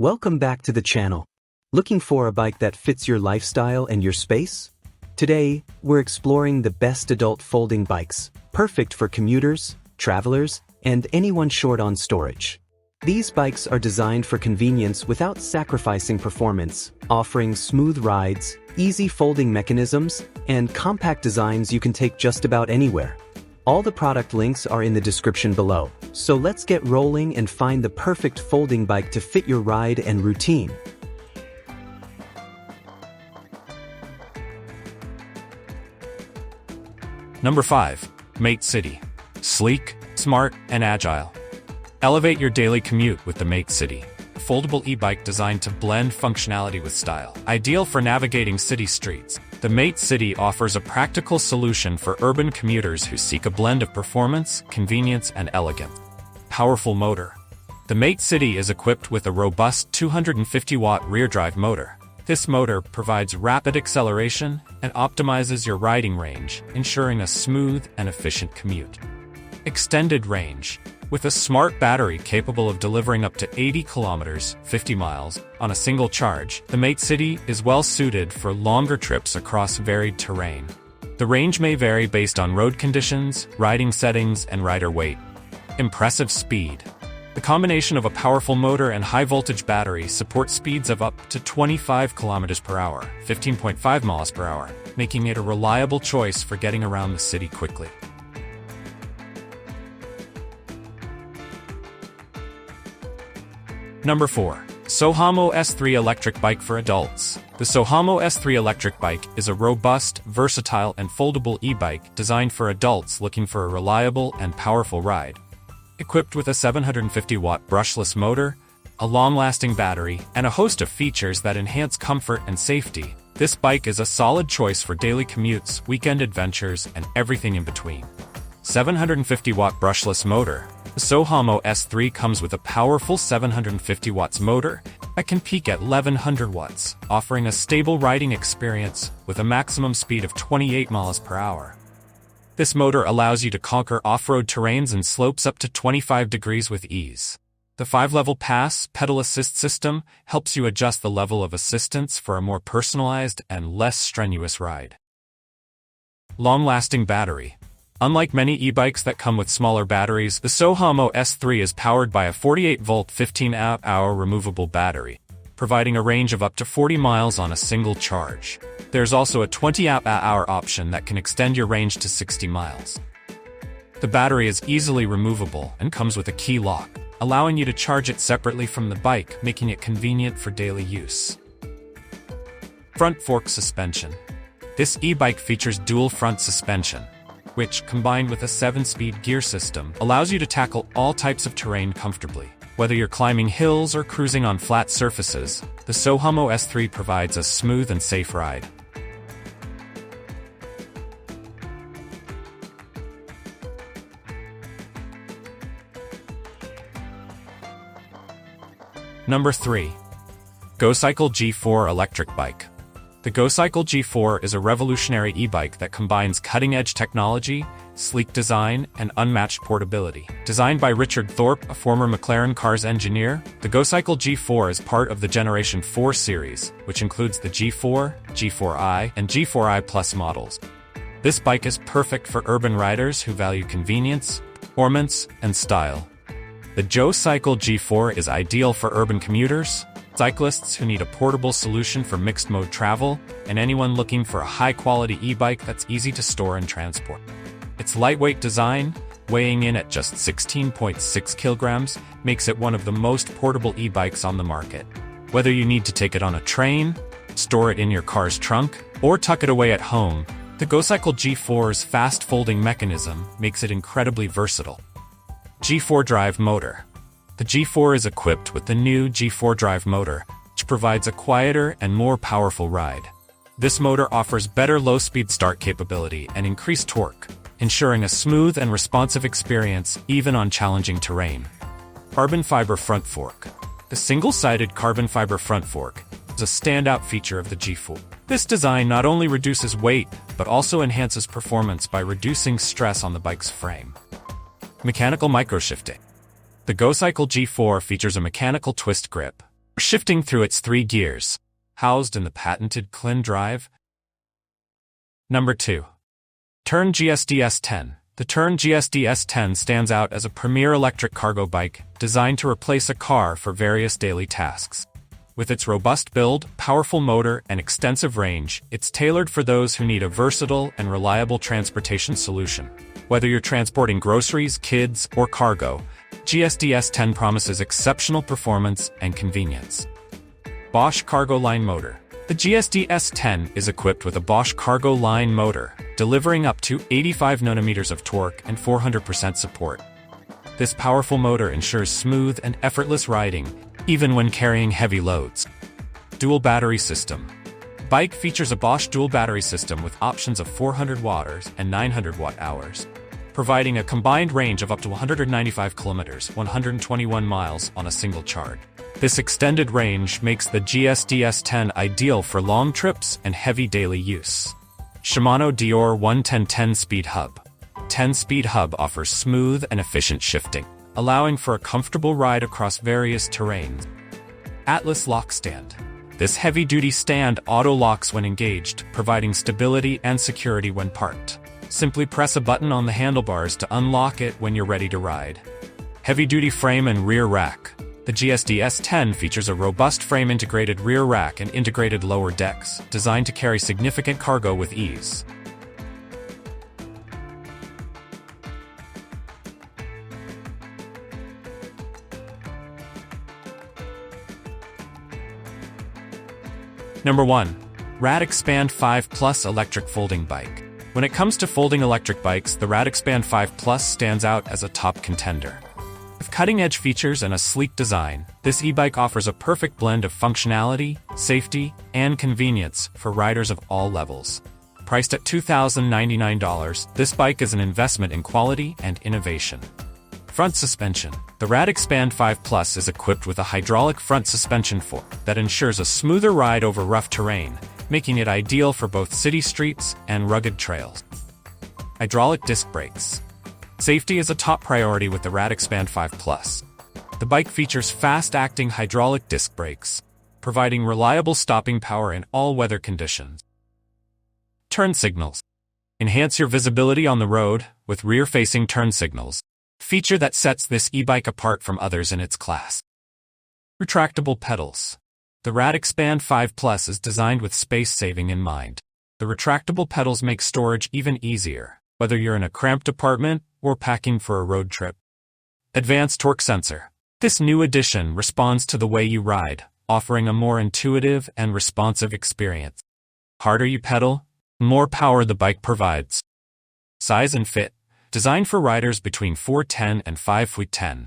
Welcome back to the channel. Looking for a bike that fits your lifestyle and your space? Today, we're exploring the best adult folding bikes, perfect for commuters, travelers, and anyone short on storage. These bikes are designed for convenience without sacrificing performance, offering smooth rides, easy folding mechanisms, and compact designs you can take just about anywhere. All the product links are in the description below, so let's get rolling and find the perfect folding bike to fit your ride and routine. Number 5. Mate City. Sleek, smart, and agile. Elevate your daily commute with the Mate City, a foldable e-bike designed to blend functionality with style. Ideal for navigating city streets, the Mate City offers a practical solution for urban commuters who seek a blend of performance, convenience, and elegance. Powerful motor. The Mate City is equipped with a robust 250-watt rear-drive motor. This motor provides rapid acceleration and optimizes your riding range, ensuring a smooth and efficient commute. Extended range. With a smart battery capable of delivering up to 80 kilometers, 50 miles, on a single charge, the Mate City is well suited for longer trips across varied terrain. The range may vary based on road conditions, riding settings, and rider weight. Impressive speed. The combination of a powerful motor and high-voltage battery supports speeds of up to 25 kilometers per hour, 15.5 miles per hour, making it a reliable choice for getting around the city quickly. Number 4. Sohamo S3 Electric Bike for Adults. The Sohamo S3 electric bike is a robust, versatile, and foldable e-bike designed for adults looking for a reliable and powerful ride. Equipped with a 750-watt brushless motor, a long-lasting battery, and a host of features that enhance comfort and safety, this bike is a solid choice for daily commutes, weekend adventures, and everything in between. 750-watt brushless motor. The Sohamo S3 comes with a powerful 750 watts motor that can peak at 1100 watts, offering a stable riding experience with a maximum speed of 28 miles per hour. This motor allows you to conquer off-road terrains and slopes up to 25 degrees with ease. The 5-level pass pedal assist system helps you adjust the level of assistance for a more personalized and less strenuous ride. Long-lasting battery. Unlike many e-bikes that come with smaller batteries, the Sohamo S3 is powered by a 48-volt 15-amp-hour removable battery, providing a range of up to 40 miles on a single charge. There's also a 20-amp-hour option that can extend your range to 60 miles. The battery is easily removable and comes with a key lock, allowing you to charge it separately from the bike, making it convenient for daily use. Front fork suspension. This e-bike features dual front suspension, which, combined with a 7-speed gear system, allows you to tackle all types of terrain comfortably. Whether you're climbing hills or cruising on flat surfaces, the Sohamo S3 provides a smooth and safe ride. Number 3. GoCycle G4 Electric Bike. The GoCycle G4 is a revolutionary e-bike that combines cutting-edge technology, sleek design, and unmatched portability. Designed by Richard Thorpe, a former McLaren Cars engineer, the GoCycle G4 is part of the Generation 4 series, which includes the G4, G4i, and G4i Plus models. This bike is perfect for urban riders who value convenience, performance, and style. The GoCycle G4 is ideal for urban commuters, cyclists who need a portable solution for mixed-mode travel, and anyone looking for a high-quality e-bike that's easy to store and transport. Its lightweight design, weighing in at just 16.6 kilograms, makes it one of the most portable e-bikes on the market. Whether you need to take it on a train, store it in your car's trunk, or tuck it away at home, the GoCycle G4's fast-folding mechanism makes it incredibly versatile. G4 drive motor. The G4 is equipped with the new G4 drive motor, which provides a quieter and more powerful ride. This motor offers better low-speed start capability and increased torque, ensuring a smooth and responsive experience even on challenging terrain. Carbon fiber front fork. The single-sided carbon fiber front fork is a standout feature of the G4. This design not only reduces weight, but also enhances performance by reducing stress on the bike's frame. Mechanical microshifting. The GoCycle G4 features a mechanical twist grip, shifting through its 3 gears, housed in the patented Clean drive. Number 2. Tern GSD-S10. The Tern GSD-S10 stands out as a premier electric cargo bike designed to replace a car for various daily tasks. With its robust build, powerful motor, and extensive range, it's tailored for those who need a versatile and reliable transportation solution. Whether you're transporting groceries, kids, or cargo, GSD-S10 promises exceptional performance and convenience. Bosch Cargo Line Motor. The GSD-S10 is equipped with a Bosch Cargo Line motor, delivering up to 85 Nm of torque and 400% support. This powerful motor ensures smooth and effortless riding, even when carrying heavy loads. Dual battery system. Bike features a Bosch dual battery system with options of 400 watt and 900 watt-hours, providing a combined range of up to 195 kilometers, 121 miles on a single charge. This extended range makes the GSD-S10 ideal for long trips and heavy daily use. Shimano Dior 110 10-Speed Hub. 10-Speed Hub offers smooth and efficient shifting, allowing for a comfortable ride across various terrains. Atlas Lock Stand. This heavy-duty stand auto-locks when engaged, providing stability and security when parked. Simply press a button on the handlebars to unlock it when you're ready to ride. Heavy-duty frame and rear rack. The GSD-S10 features a robust frame-integrated rear rack and integrated lower decks, designed to carry significant cargo with ease. Number 1. Rad Expand 5 Plus Electric Folding Bike. When it comes to folding electric bikes, the Rad Expand 5 Plus stands out as a top contender. With cutting-edge features and a sleek design, this e-bike offers a perfect blend of functionality, safety, and convenience for riders of all levels. Priced at $2,099, this bike is an investment in quality and innovation. Front suspension. The Rad Expand 5 Plus is equipped with a hydraulic front suspension fork that ensures a smoother ride over rough terrain, making it ideal for both city streets and rugged trails. Hydraulic disc brakes. Safety is a top priority with the Rad Expand 5 Plus. The bike features fast-acting hydraulic disc brakes, providing reliable stopping power in all weather conditions. Turn signals. Enhance your visibility on the road with rear-facing turn signals, a feature that sets this e-bike apart from others in its class. Retractable pedals. The Rad Expand 5 Plus is designed with space-saving in mind. The retractable pedals make storage even easier, whether you're in a cramped apartment or packing for a road trip. Advanced torque sensor. This new addition responds to the way you ride, offering a more intuitive and responsive experience. Harder you pedal, the more power the bike provides. Size and fit. Designed for riders between 4'10" and 5'10",